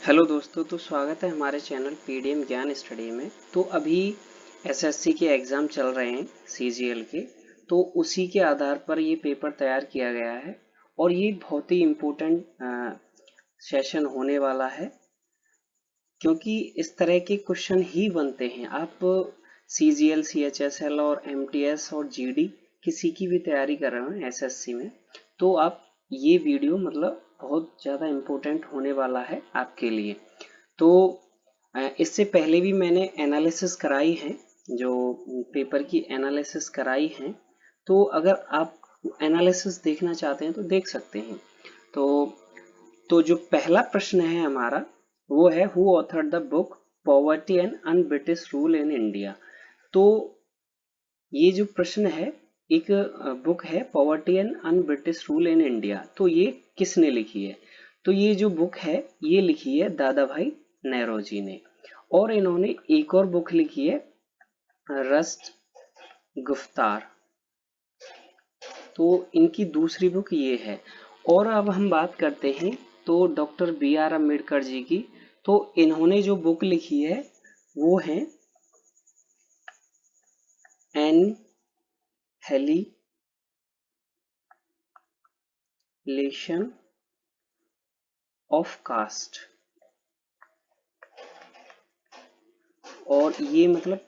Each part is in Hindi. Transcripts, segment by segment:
हेलो दोस्तों, तो स्वागत है हमारे चैनल पीडीएम ज्ञान स्टडी में। तो अभी एसएससी के एग्ज़ाम चल रहे हैं सीजीएल के, तो उसी के आधार पर ये पेपर तैयार किया गया है और ये बहुत ही इम्पोर्टेंट सेशन होने वाला है, क्योंकि इस तरह के क्वेश्चन ही बनते हैं। आप सीजीएल, सीएचएसएल और एमटीएस और जीडी किसी की भी तैयारी कर रहे हो एसएससी में, तो आप ये वीडियो मतलब बहुत ज़्यादा इम्पोर्टेंट होने वाला है आपके लिए। तो इससे पहले भी मैंने एनालिसिस कराई है, जो पेपर की एनालिसिस कराई है। तो अगर आप एनालिसिस देखना चाहते हैं तो देख सकते हैं। तो जो पहला प्रश्न है हमारा, वो है who authored the book poverty and un-British rule in India. तो ये जो प्रश्न है, एक बुक है poverty and un-British rule in India, तो ये किसने लिखी है? तो ये जो बुक है ये लिखी है दादा भाई नेहरूजी ने। और इन्होंने एक और बुक लिखी है रस्ट गुफ्तार, तो इनकी दूसरी बुक ये है। और अब हम बात करते हैं तो doctor B are Ambedkar ji की। तो इन्होंने जो बुक लिखी है वो है एनहिलेशन ऑफ कास्ट। और ये मतलब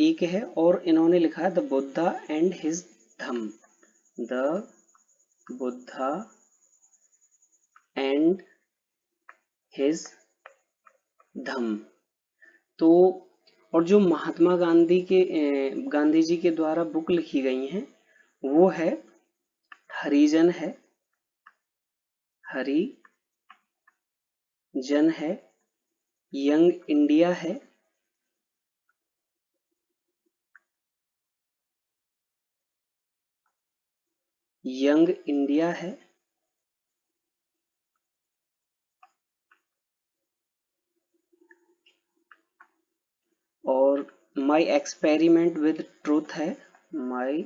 एक है, और इन्होंने लिखा है the Buddha and his Dhamma. The Buddha and his Dhamma. तो और जो महात्मा गांधी जी के द्वारा बुक लिखी गई हैं वो है हरिजन है, हरिजन है, यंग इंडिया है, यंग इंडिया है, और माई एक्सपेरिमेंट विद ट्रूथ है, माई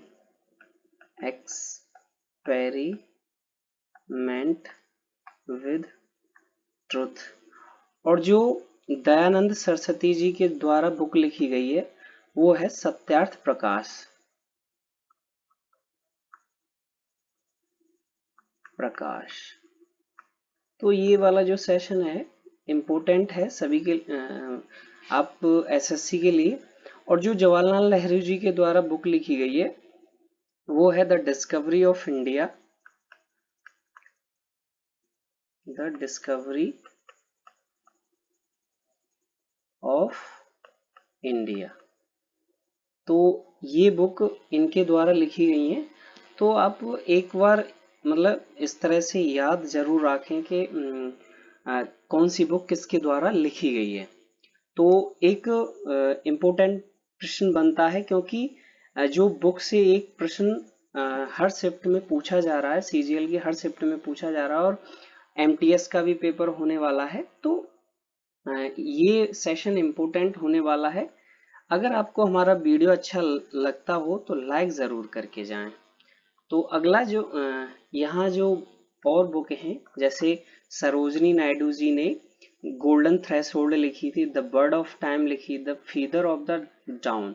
एक्सपेरिमेंट विद ट्रुथ। और जो दयानंद सरस्वती जी के द्वारा बुक लिखी गई है वो है सत्यार्थ प्रकाश। तो ये वाला जो सेशन है इम्पोर्टेंट है सभी के, आप एसएससी के लिए। और जो जवाहरलाल नेहरू जी के द्वारा बुक लिखी गई है वो है the discovery of India, the discovery of India. तो ये बुक इनके द्वारा लिखी गई है। तो आप एक बार मतलब इस तरह से याद जरूर रखें कि कौन सी बुक किसके द्वारा लिखी गई है। तो एक इम्पोर्टेंट प्रश्न बनता है, क्योंकि जो बुक से एक प्रश्न हर शिफ्ट में पूछा जा रहा है, सीजीएल की हर शिफ्ट में पूछा जा रहा है, और एमटीएस का भी पेपर होने वाला है। तो ये सेशन इम्पोर्टेंट होने वाला है। अगर आपको हमारा वीडियो अच्छा लगता हो तो लाइक ज़रूर करके जाएं। तो अगला जो यहाँ जो और बुक हैं, जैसे सरोजनी नायडू जी ने गोल्डन थ्रेशोल्ड लिखी थी, द बर्ड ऑफ टाइम लिखी, the feather of the down.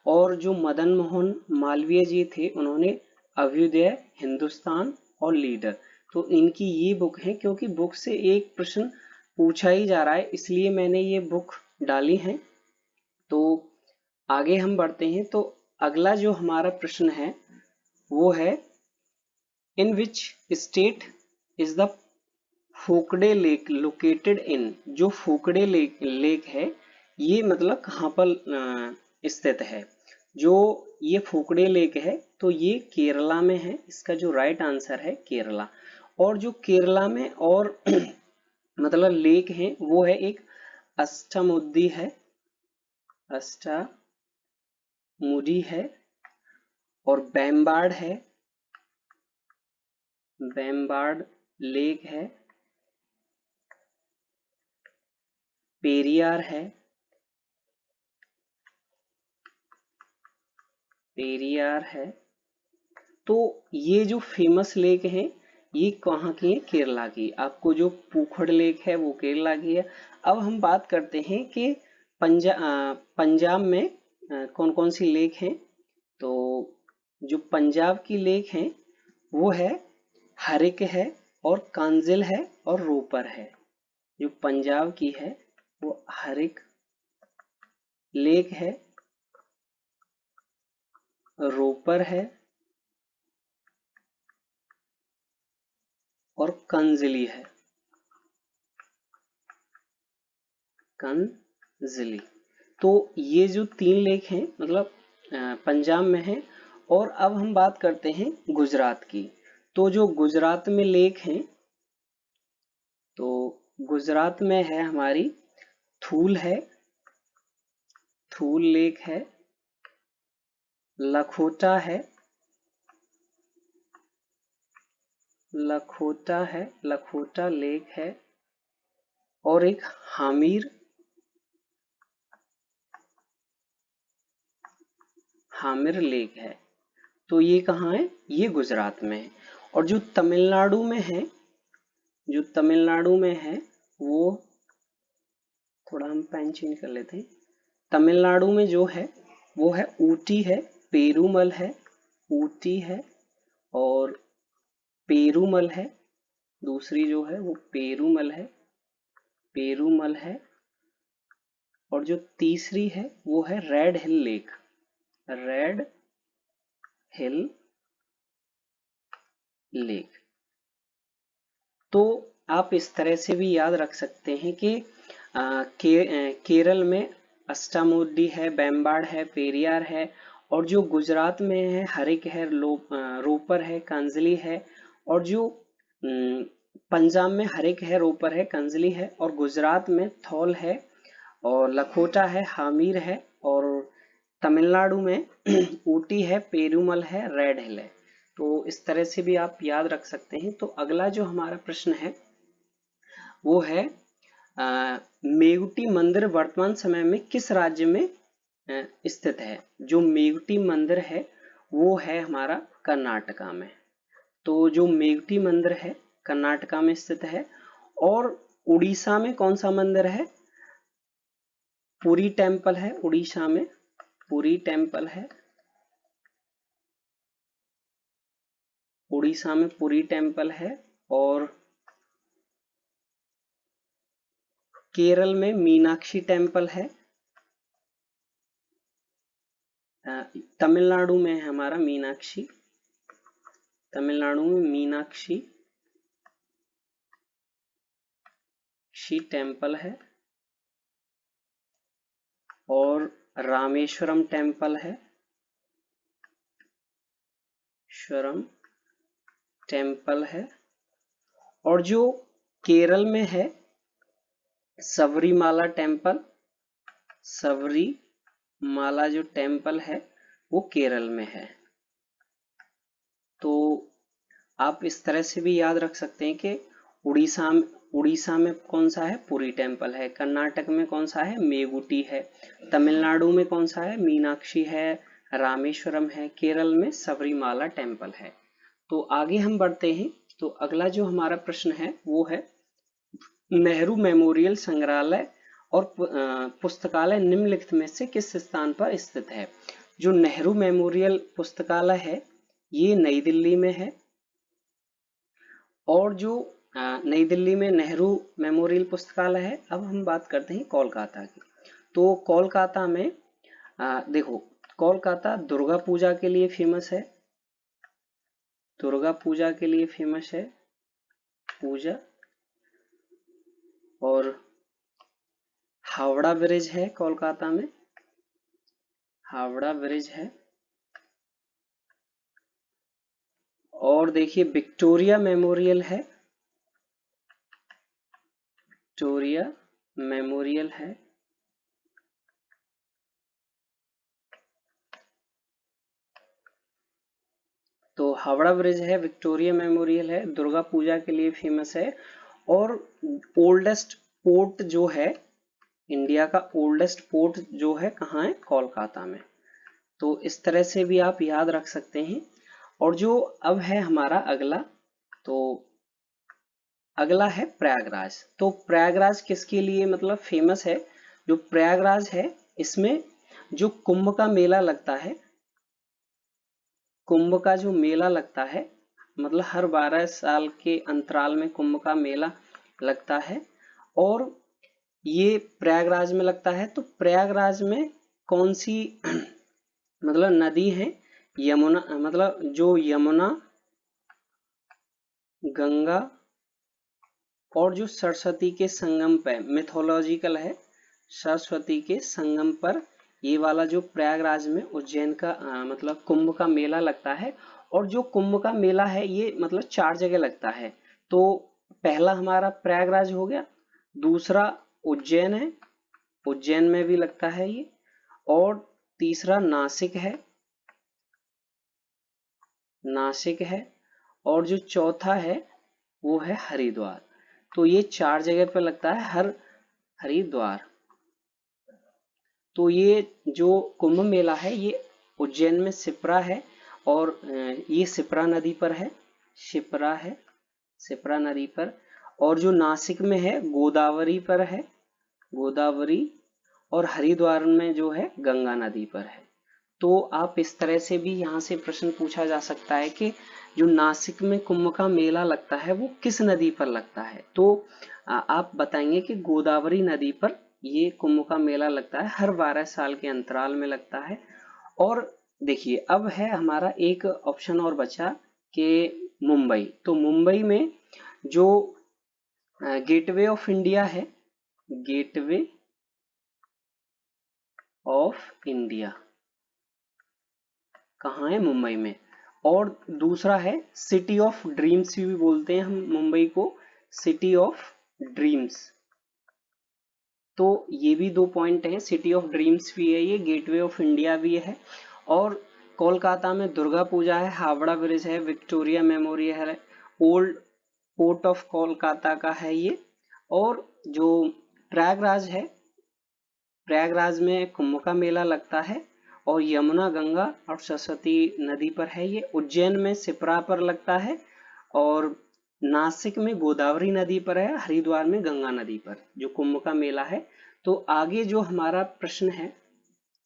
और जो मदन मोहन मालवीय जी थे उन्होंने अभ्युदय, हिंदुस्तान और लीडर। तो इनकी ये बुक है, क्योंकि बुक से एक प्रश्न पूछा ही जा रहा है इसलिए मैंने ये बुक डाली है। तो आगे हम बढ़ते हैं। तो अगला जो हमारा प्रश्न है वो है in which state is the फूकड़े लेक लोकेटेड इन। जो फूकड़े लेक है ये मतलब कहाँ पर स्थित है? जो ये फूकड़े लेक है तो ये केरला में है। इसका जो राइट आंसर है केरला। और जो केरला में और मतलब लेक है वो है एक अष्टमुडी है, अष्टमुडी है, और बेम्बाड है, बेम्बाड लेक है, पेरियार है, पेरियार है। तो ये जो फेमस लेक हैं ये कहाँ की है? केरला की। आपको जो पूखड़ लेक है वो केरला की है। अब हम बात करते हैं कि पंजाब में कौन कौन सी लेक हैं। तो जो पंजाब की लेक हैं वो है हरिक है और कांजिल है और रोपर है। जो पंजाब की है वो हरिक लेक है, रोपर है और कंजली है। कंजली। तो ये जो 3 लेक हैं मतलब पंजाब में है। और अब हम बात करते हैं गुजरात की। तो जो गुजरात में लेक हैं तो गुजरात में है हमारी थूल है, थूल लेक है, लखोटा है, लखोटा है, लखोटा लेक है और एक हामिर, हामिर लेक है। तो ये कहाँ है? ये गुजरात में है। और जो तमिलनाडु में है, जो तमिलनाडु में है वो, थोड़ा हम पेन चेंज कर लेते हैं। तमिलनाडु में जो है वो है ऊटी है, पेरूमल है, ऊटी है और पेरूमल है। दूसरी जो है वो पेरूमल है, पेरूमल है। और जो तीसरी है वो है रेड हिल लेक, रेड हिल लेक। तो आप इस तरह से भी याद रख सकते हैं कि केरल में अष्टामुड्डी है, बेम्बाड है, पेरियार है। और जो गुजरात में है हरिक है, रोपर है, कांजली है। और जो पंजाब में हरिक है, रोपर है, कंजली है। और गुजरात में थौल है और लखोटा है, हामिर है। और तमिलनाडु में ऊटी है, पेरूमल है, रेड हिल है। तो इस तरह से भी आप याद रख सकते हैं। तो अगला जो हमारा प्रश्न है वो है मेगुटी मंदिर वर्तमान समय में किस राज्य में स्थित है? जो मेगुटी मंदिर है वो है हमारा कर्नाटका में। तो जो मेगुटी मंदिर है कर्नाटका में स्थित है। और उड़ीसा में कौन सा मंदिर है? पुरी टेम्पल है उड़ीसा में, पुरी टेम्पल है। उड़ीसा में पुरी टेम्पल है। और केरल में मीनाक्षी टेम्पल है। तमिलनाडु में है हमारा मीनाक्षी, तमिलनाडु में मीनाक्षी टेम्पल है। और रामेश्वरम टेम्पल है, श्वरम टेम्पल है। और जो केरल में है सबरीमाला टेम्पल, सबरीमाला जो टेम्पल है वो केरल में है। तो आप इस तरह से भी याद रख सकते हैं कि उड़ीसा में कौन सा है? पुरी टेम्पल है। कर्नाटक में कौन सा है? मेगुटी है। तमिलनाडु में कौन सा है? मीनाक्षी है, रामेश्वरम है। केरल में सबरीमाला टेम्पल है। तो आगे हम बढ़ते हैं। तो अगला जो हमारा प्रश्न है वो है नेहरू मेमोरियल संग्रहालय और पुस्तकालय निम्नलिखित में से किस स्थान पर स्थित है? जो नेहरू मेमोरियल पुस्तकालय है ये नई दिल्ली में है। और जो नई दिल्ली में नेहरू मेमोरियल पुस्तकालय है। अब हम बात करते हैं कोलकाता की। तो कोलकाता में देखो, कोलकाता दुर्गा पूजा के लिए फेमस है, दुर्गा पूजा के लिए फेमस है, पूजा। और हावड़ा ब्रिज है कोलकाता में, हावड़ा ब्रिज है। और देखिए विक्टोरिया मेमोरियल है, विक्टोरिया मेमोरियल है। तो हावड़ा ब्रिज है, विक्टोरिया मेमोरियल है, दुर्गा पूजा के लिए फेमस है। और ओल्डेस्ट पोर्ट जो है, इंडिया का ओल्डेस्ट पोर्ट जो है कहाँ है? कोलकाता में। तो इस तरह से भी आप याद रख सकते हैं। और जो अब है हमारा अगला तो अगला है प्रयागराज। तो प्रयागराज किसके लिए मतलब फेमस है? जो प्रयागराज है इसमें जो कुंभ का मेला लगता है, कुंभ का जो मेला लगता है, मतलब हर 12 साल के अंतराल में कुंभ का मेला लगता है और ये प्रयागराज में लगता है। तो प्रयागराज में कौन सी मतलब नदी है? यमुना, मतलब जो यमुना, गंगा और जो सरस्वती के संगम पे, मिथोलॉजिकल है, सरस्वती के संगम पर ये वाला जो प्रयागराज में उज्जैन का मतलब कुंभ का मेला लगता है। और जो कुंभ का मेला है ये मतलब 4 जगह लगता है। तो पहला हमारा प्रयागराज हो गया, दूसरा उज्जैन है, उज्जैन में भी लगता है ये, और तीसरा नासिक है, नासिक है, और जो चौथा है वो है हरिद्वार। तो ये 4 जगह पे लगता है, हरिद्वार। तो ये जो कुंभ मेला है ये उज्जैन में शिप्रा है और ये शिप्रा नदी पर है, शिप्रा है, शिप्रा नदी पर। और जो नासिक में है गोदावरी पर है, गोदावरी, और हरिद्वार में जो है गंगा नदी पर है। तो आप इस तरह से भी यहाँ से प्रश्न पूछा जा सकता है कि जो नासिक में कुंभ का मेला लगता है वो किस नदी पर लगता है? तो आप बताएंगे कि गोदावरी नदी पर ये कुंभ का मेला लगता है, हर 12 साल के अंतराल में लगता है। और देखिए अब है हमारा एक ऑप्शन और बचा कि मुंबई। तो मुंबई में जो गेटवे ऑफ इंडिया है, गेटवे ऑफ इंडिया कहाँ है? मुंबई में। और दूसरा है सिटी ऑफ ड्रीम्स भी बोलते हैं हम मुंबई को, सिटी ऑफ ड्रीम्स। तो ये भी 2 पॉइंट हैं, सिटी ऑफ ड्रीम्स भी है, ये गेटवे ऑफ इंडिया भी है। और कोलकाता में दुर्गा पूजा है, हावड़ा ब्रिज है, विक्टोरिया मेमोरियल है, ओल्ड पोर्ट ऑफ कोलकाता का है ये। और जो प्रयागराज है, प्रयागराज में कुंभ का मेला लगता है और यमुना, गंगा और सरस्वती नदी पर है ये। उज्जैन में शिप्रा पर लगता है और नासिक में गोदावरी नदी पर है, हरिद्वार में गंगा नदी पर जो कुंभ का मेला है। तो आगे जो हमारा प्रश्न है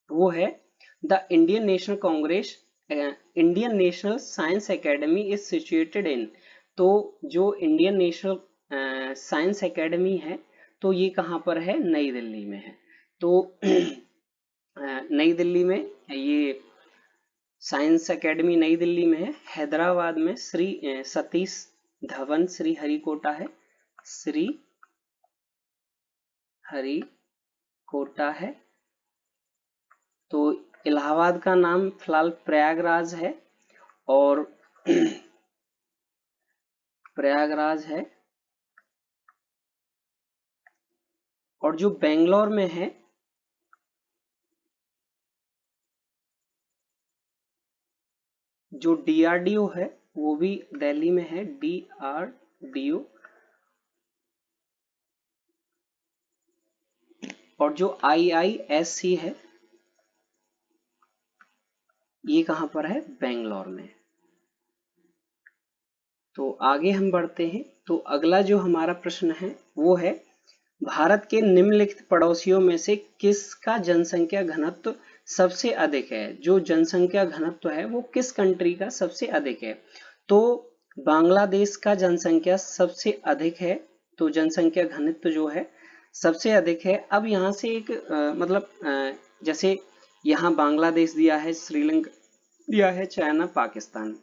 वो है the Indian national Congress, Indian national science academy is situated in. तो जो इंडियन नेशनल साइंस एकेडमी है तो ये कहाँ पर है? नई दिल्ली में है। तो नई दिल्ली में ये साइंस एकेडमी नई दिल्ली में है। हैदराबाद में श्री सतीश धवन श्री हरिकोटा है, श्री हरिकोटा है। तो इलाहाबाद का नाम फिलहाल प्रयागराज है और प्रयागराज है। और जो बेंगलोर में है, जो डीआरडीओ है वो भी दिल्ली में है, डीआरडीओ। और जो आईआईएससी है ये कहाँ पर है? बेंगलोर में। तो आगे हम बढ़ते हैं। तो अगला जो हमारा प्रश्न है वो है भारत के निम्नलिखित पड़ोसियों में से किसका जनसंख्या घनत्व सबसे अधिक है? जो जनसंख्या घनत्व है वो किस कंट्री का सबसे अधिक है? तो बांग्लादेश का जनसंख्या सबसे अधिक है, तो जनसंख्या घनत्व जो है सबसे अधिक है। अब यहाँ से एक जैसे यहाँ बांग्लादेश दिया है, श्रीलंका दिया है, चाइना, पाकिस्तान।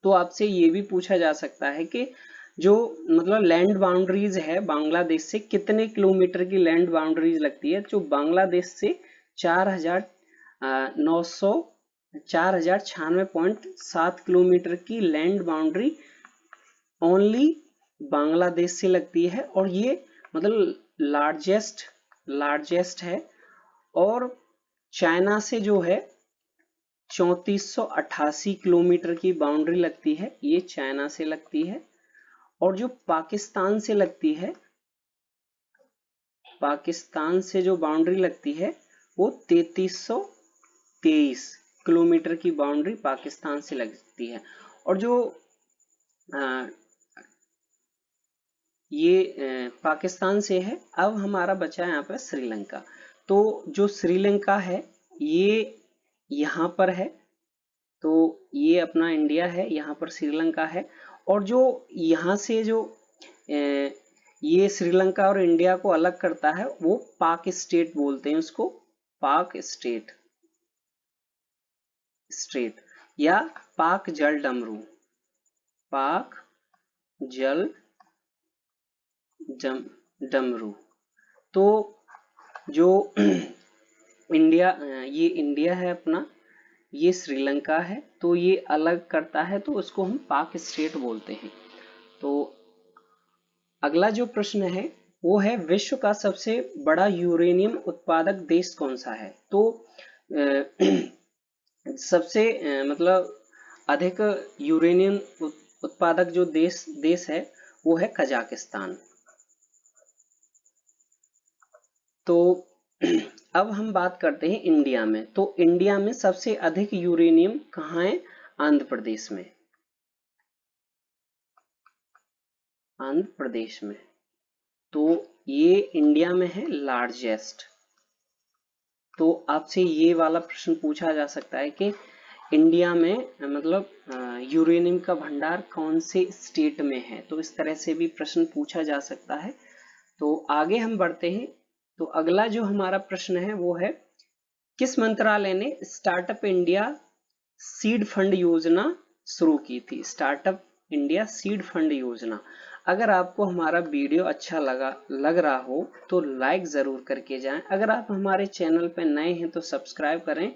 तो आपसे ये भी पूछा जा सकता है कि जो मतलब लैंड बाउंड्रीज है बांग्लादेश से, कितने किलोमीटर की लैंड बाउंड्रीज लगती है? जो बांग्लादेश से 4,96.7 किलोमीटर की लैंड बाउंड्री ओनली बांग्लादेश से लगती है और ये मतलब लार्जेस्ट है। और चाइना से जो है 3488 किलोमीटर की बाउंड्री लगती है, ये चाइना से लगती है। और जो पाकिस्तान से लगती है, पाकिस्तान से जो बाउंड्री लगती है वो 3323 किलोमीटर की बाउंड्री पाकिस्तान से लगती है। और जो ये पाकिस्तान से है। अब हमारा बचा है यहाँ पर श्रीलंका। तो जो श्रीलंका है ये यहाँ पर है, तो ये अपना इंडिया है, यहाँ पर श्रीलंका है। और जो यहाँ से जो ये श्रीलंका और इंडिया को अलग करता है वो पाक स्टेट बोलते हैं उसको, पाक स्टेट या पाक जल डमरू, पाक जल डमरू। तो जो इंडिया, ये इंडिया है अपना, ये श्रीलंका है, तो ये अलग करता है तो उसको हम पाक स्टेट बोलते हैं। तो अगला जो प्रश्न है वो है विश्व का सबसे बड़ा यूरेनियम उत्पादक देश कौन सा है। तो सबसे मतलब अधिक यूरेनियम उत्पादक जो देश है वो है कजाकिस्तान। तो अब हम बात करते हैं इंडिया में। तो इंडिया में सबसे अधिक यूरेनियम कहाँ है? आंध्र प्रदेश में, आंध्र प्रदेश में। तो ये इंडिया में है लार्जेस्ट। तो आपसे ये वाला प्रश्न पूछा जा सकता है कि इंडिया में मतलब यूरेनियम का भंडार कौन से स्टेट में है, तो इस तरह से भी प्रश्न पूछा जा सकता है। तो आगे हम बढ़ते हैं। तो अगला जो हमारा प्रश्न है वो है किस मंत्रालय ने स्टार्टअप इंडिया सीड फंड योजना शुरू की थी? स्टार्टअप इंडिया सीड फंड योजना। अगर आपको हमारा वीडियो अच्छा लग रहा हो तो लाइक जरूर करके जाएं। अगर आप हमारे चैनल पर नए हैं तो सब्सक्राइब करें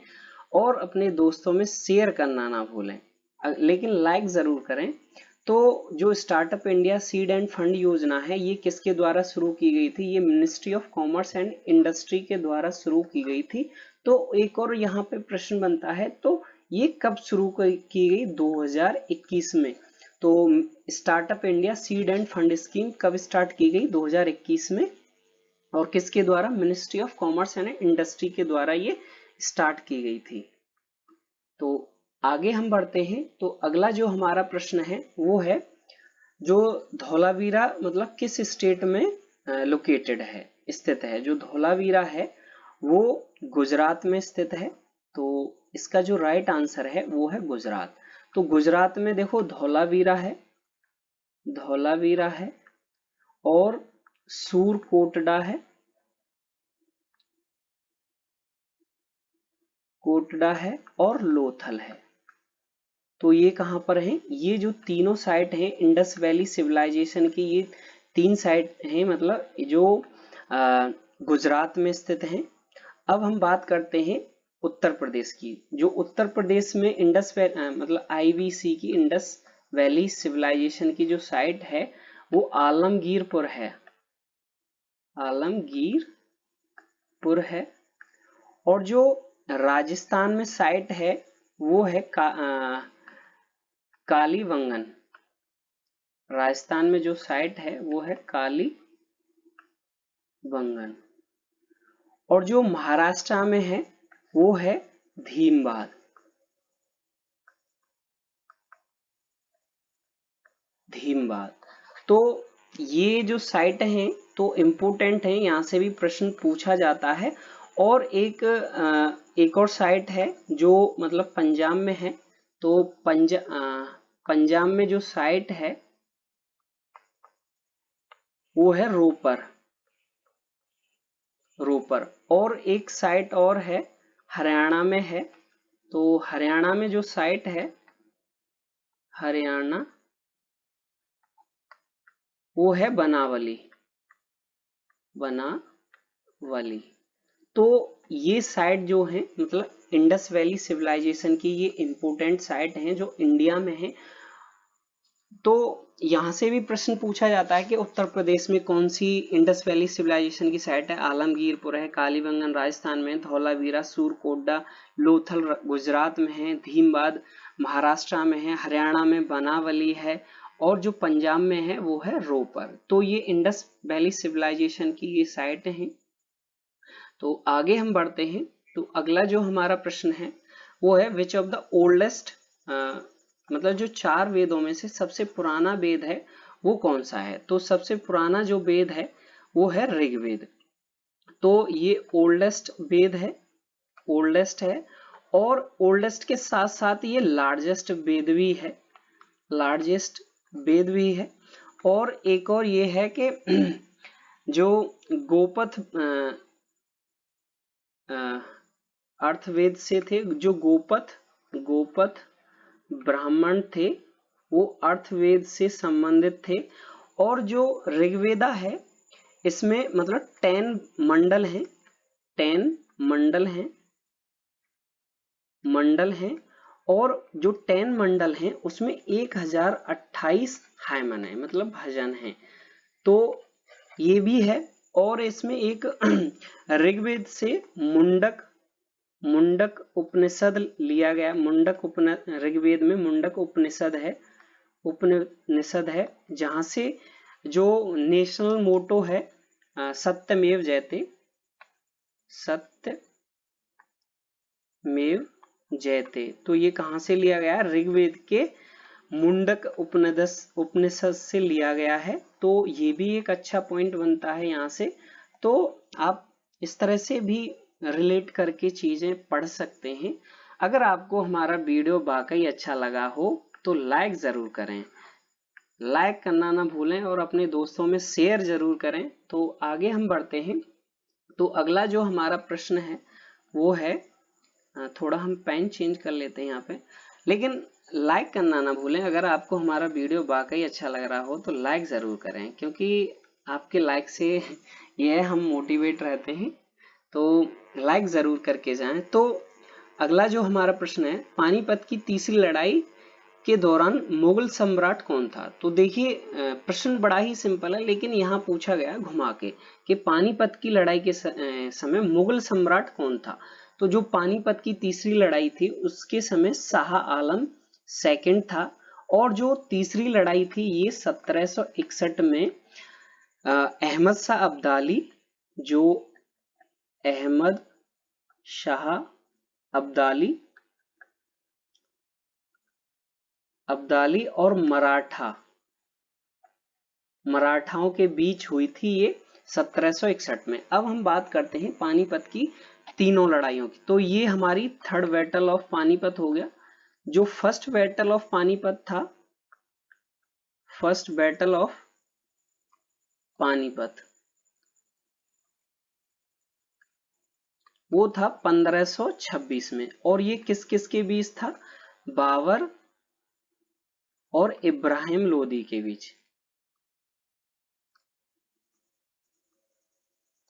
और अपने दोस्तों में शेयर करना ना भूलें, लेकिन लाइक जरूर करें। तो जो startup India seed end fund योजना है ये किसके द्वारा शुरू की गई थी? ये ministry of commerce and industry के द्वारा शुरू की गई थी। तो एक और यहाँ पे प्रश्न बनता है, तो ये कब शुरू की गई? 2021 में। तो startup India seed end fund scheme कब स्टार्ट की गई? 2021 में। और किसके द्वारा? Ministry of commerce and industry के द्वारा ये स्टार्ट की गई थी। तो आगे हम बढ़ते हैं। तो अगला जो हमारा प्रश्न है वो है जो धौलावीरा मतलब किस स्टेट में लोकेटेड है, स्थित है? जो धौलावीरा है वो गुजरात में स्थित है। तो इसका जो राइट आंसर है वो है गुजरात। तो गुजरात में देखो धौलावीरा है, धौलावीरा है और सूरकोटडा है, कोटडा है और लोथल है। तो ये कहाँ पर है? ये जो तीनों साइट हैं इंडस वैली सिविलाइजेशन की, ये 3 साइट हैं मतलब जो गुजरात में स्थित हैं। अब हम बात करते हैं उत्तर प्रदेश की। जो उत्तर प्रदेश में इंडस मतलब IVC की इंडस वैली सिविलाइजेशन की जो साइट है वो आलमगीरपुर है, आलमगीरपुर है। और जो राजस्थान में साइट है वो है कालीबंगन। राजस्थान में जो साइट है वो है कालीबंगन। और जो महाराष्ट्र में है वो है भीमबाद, भीमबाद। तो ये जो साइट हैं तो इम्पोर्टेंट है, यहाँ से भी प्रश्न पूछा जाता है। और एक और साइट है जो मतलब पंजाब में है। तो पंजाब में जो साइट है वो है रोपर, रोपर। और एक साइट और है हरियाणा में है। तो हरियाणा में जो साइट है, हरियाणा, वो है बनावली, बनावली। तो ये साइट जो है मतलब इंडस वैली सिविलाइजेशन की ये इंपोर्टेंट साइट हैं जो इंडिया में है। तो यहाँ से भी प्रश्न पूछा जाता है कि उत्तर प्रदेश में कौन सी इंडस वैली सिविलाइजेशन की साइट है? आलमगीरपुर है, कालीबंगन राजस्थान में, धौलावीरा सूरकोटडा लोथल गुजरात में है, भीमबाद महाराष्ट्र में है, हरियाणा में बनावली है और जो पंजाब में है वो है रोपर। तो ये इंडस वैली सिविलाइजेशन की ये साइट हैं। तो आगे हम बढ़ते हैं। तो अगला जो हमारा प्रश्न है वो है विच ऑफ द ओल्डेस्ट मतलब जो 4 वेदों में से सबसे पुराना वेद है वो कौन सा है? तो सबसे पुराना जो वेद है वो है ऋग्वेद। तो ये ओल्डेस्ट वेद है, ओल्डेस्ट है, और ओल्डेस्ट के साथ साथ ये लार्जेस्ट वेद भी है, लार्जेस्ट वेद भी है। और एक और ये है कि जो गोपथ अर्थवेद से थे, जो गोपथ ब्राह्मण थे वो अर्थवेद से संबंधित थे। और जो ऋग्वेदा है इसमें मतलब 10 मंडल हैं, 10 मंडल हैं, और जो 10 मंडल हैं उसमें 1028 हायमन है, मतलब भजन है। तो ये भी है। और इसमें एक ऋग्वेद से मुंडक उपनिषद लिया गया। ऋग्वेद में मुंडक उपनिषद है जहां से जो नेशनल मोटो है सत्यमेव जयते, तो ये कहां से लिया गया? ऋग्वेद के मुंडक उपनिषद से लिया गया है। तो ये भी एक अच्छा पॉइंट बनता है यहाँ से। तो आप इस तरह से भी रिलेट करके चीजें पढ़ सकते हैं। अगर आपको हमारा वीडियो वाकई अच्छा लगा हो तो लाइक जरूर करें, लाइक करना ना भूलें, और अपने दोस्तों में शेयर जरूर करें। तो आगे हम बढ़ते हैं। तो अगला जो हमारा प्रश्न है वो है, थोड़ा हम पेन चेंज कर लेते हैं यहाँ पे, लेकिन लाइक करना ना भूलें। अगर आपको हमारा वीडियो वाकई अच्छा लग रहा हो तो लाइक ज़रूर करें, क्योंकि आपके लाइक से यह हम मोटिवेट रहते हैं। तो लाइक ज़रूर करके जाएं। तो अगला जो हमारा प्रश्न है, पानीपत की तीसरी लड़ाई के दौरान मुगल सम्राट कौन था? तो देखिए प्रश्न बड़ा ही सिंपल है, लेकिन यहाँ पूछा गया घुमा के कि पानीपत की लड़ाई के समय मुगल सम्राट कौन था? तो जो पानीपत की तीसरी लड़ाई थी उसके समय शाह आलम सेकंड था। और जो तीसरी लड़ाई थी ये 1761 में अहमद शाह अब्दाली, जो अहमद शाह अब्दाली और मराठाओं के बीच हुई थी ये 1761 में। अब हम बात करते हैं पानीपत की तीनों लड़ाइयों की। तो ये हमारी थर्ड बैटल ऑफ पानीपत हो गया। जो फर्स्ट बैटल ऑफ पानीपत था, फर्स्ट बैटल ऑफ पानीपत वो था 1526 में। और ये किस किस के बीच था? बाबर और इब्राहिम लोदी के बीच,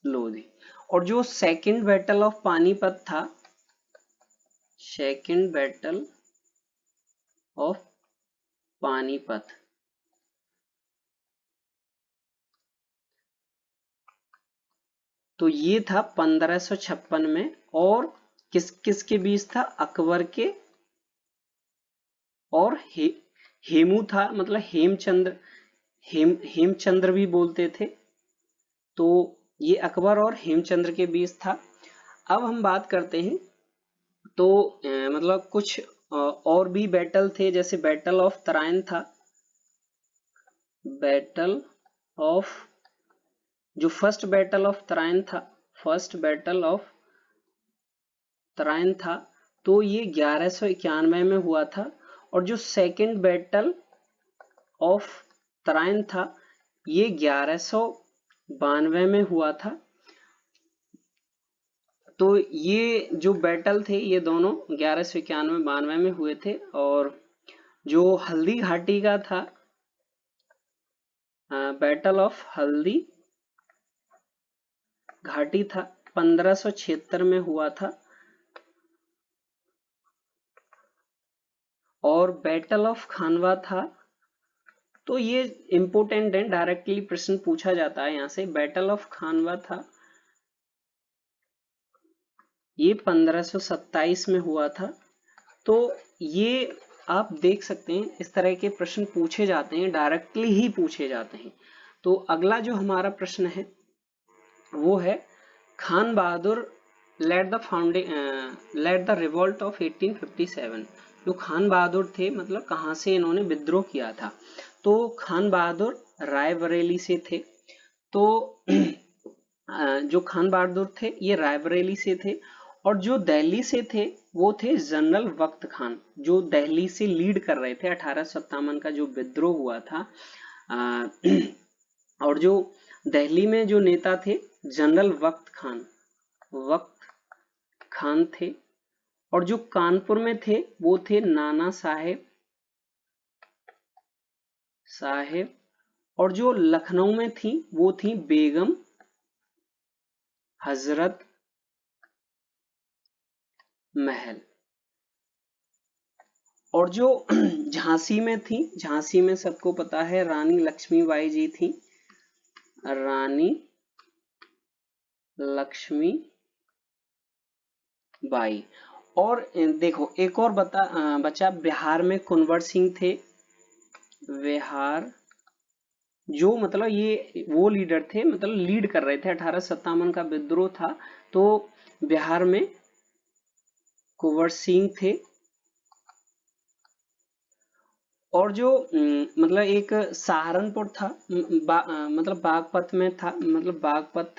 लोधी। और जो सेकंड बैटल ऑफ पानीपत था, सेकंड बैटल ऑफ पानीपत, तो ये था 1556 में। और किस किस के बीच था? अकबर के और हेमू था, मतलब हेमचंद्र भी बोलते थे। तो ये अकबर और हेमचंद्र के बीच था। अब हम बात करते हैं। तो मतलब कुछ और भी बैटल थे, जैसे बैटल ऑफ तराइन था, बैटल ऑफ, जो फर्स्ट बैटल ऑफ तराइन था, फर्स्ट बैटल ऑफ तराइन था, तो ये 1191 में हुआ था। और जो सेकंड बैटल ऑफ तराइन था ये 1192 में हुआ था। तो ये जो बैटल थे ये दोनों 1191-92 में हुए थे। और जो हल्दी घाटी का था, बैटल ऑफ हल्दी घाटी था, 1576 में हुआ था। और बैटल ऑफ खानवा था, तो ये इंपोर्टेंट है, डायरेक्टली प्रश्न पूछा जाता है यहाँ से। बैटल ऑफ खानवा था, ये 1527 में हुआ था। तो ये आप देख सकते हैं इस तरह के प्रश्न पूछे जाते हैं, डायरेक्टली ही पूछे जाते हैं। तो अगला जो हमारा प्रश्न है वो है, खान बहादुर लेड द रिवोल्ट ऑफ 1857। जो खान बहादुर थे मतलब कहाँ से इन्होंने विद्रोह किया था? तो तो खान बहादुर रायबरेली से थे। तो जो खान बहादुर थे ये रायबरेली से थे, और जो दिल्ली से थे वो थे जनरल वक्त खान, जो दिल्ली से लीड कर रहे थे 1857 का जो विद्रोह हुआ था। और जो दिल्ली में जो नेता थे जनरल वक्त खान थे, और जो कानपुर में थे वो थे नाना साहेब, और जो लखनऊ में थी वो थी बेगम हजरत महल। और जो झांसी में थी, झांसी में सबको पता है रानी लक्ष्मीबाई जी थी, रानी लक्ष्मीबाई। और देखो एक और बचा, बिहार में कुंवर सिंह थे। बिहार जो मतलब ये वो लीडर थे, मतलब लीड कर रहे थे, 1857 का विद्रोह था, तो बिहार में कुंवर सिंह थे। और जो मतलब एक सहारनपुर था, मतलब बागपत में था, मतलब बागपत,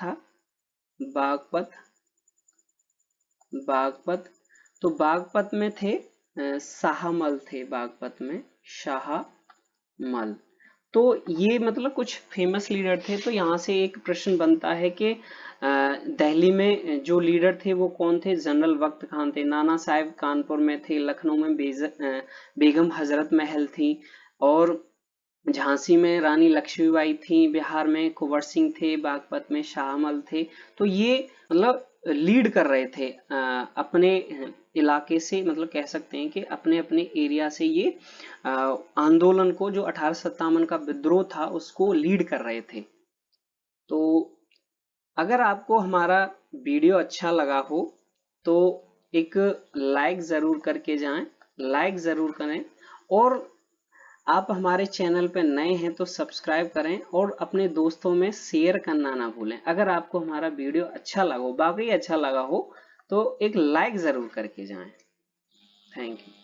तो बागपत में थे शाहमल थे, बागपत में शाहमल। तो ये मतलब कुछ फेमस लीडर थे। तो यहाँ से एक प्रश्न बनता है कि दिल्ली में जो लीडर थे वो कौन थे? जनरल वक्त खान थे। नाना साहेब कानपुर में थे, लखनऊ में बेगम हजरत महल थी, और झांसी में रानी लक्ष्मीबाई थी, बिहार में कुंवर सिंह थे, बागपत में शाहमल थे। तो ये मतलब लीड कर रहे थे अपने इलाके से, मतलब कह सकते हैं कि अपने अपने एरिया से ये आंदोलन को, जो 1857 का विद्रोह था उसको लीड कर रहे थे। तो अगर आपको हमारा वीडियो अच्छा लगा हो तो एक लाइक जरूर करके जाएं, लाइक जरूर करें, और आप हमारे चैनल पे नए हैं तो सब्सक्राइब करें, और अपने दोस्तों में शेयर करना ना भूलें। अगर आपको हमारा वीडियो अच्छा लगा हो, वाकई अच्छा लगा हो, तो एक लाइक जरूर करके जाएं। Thank you.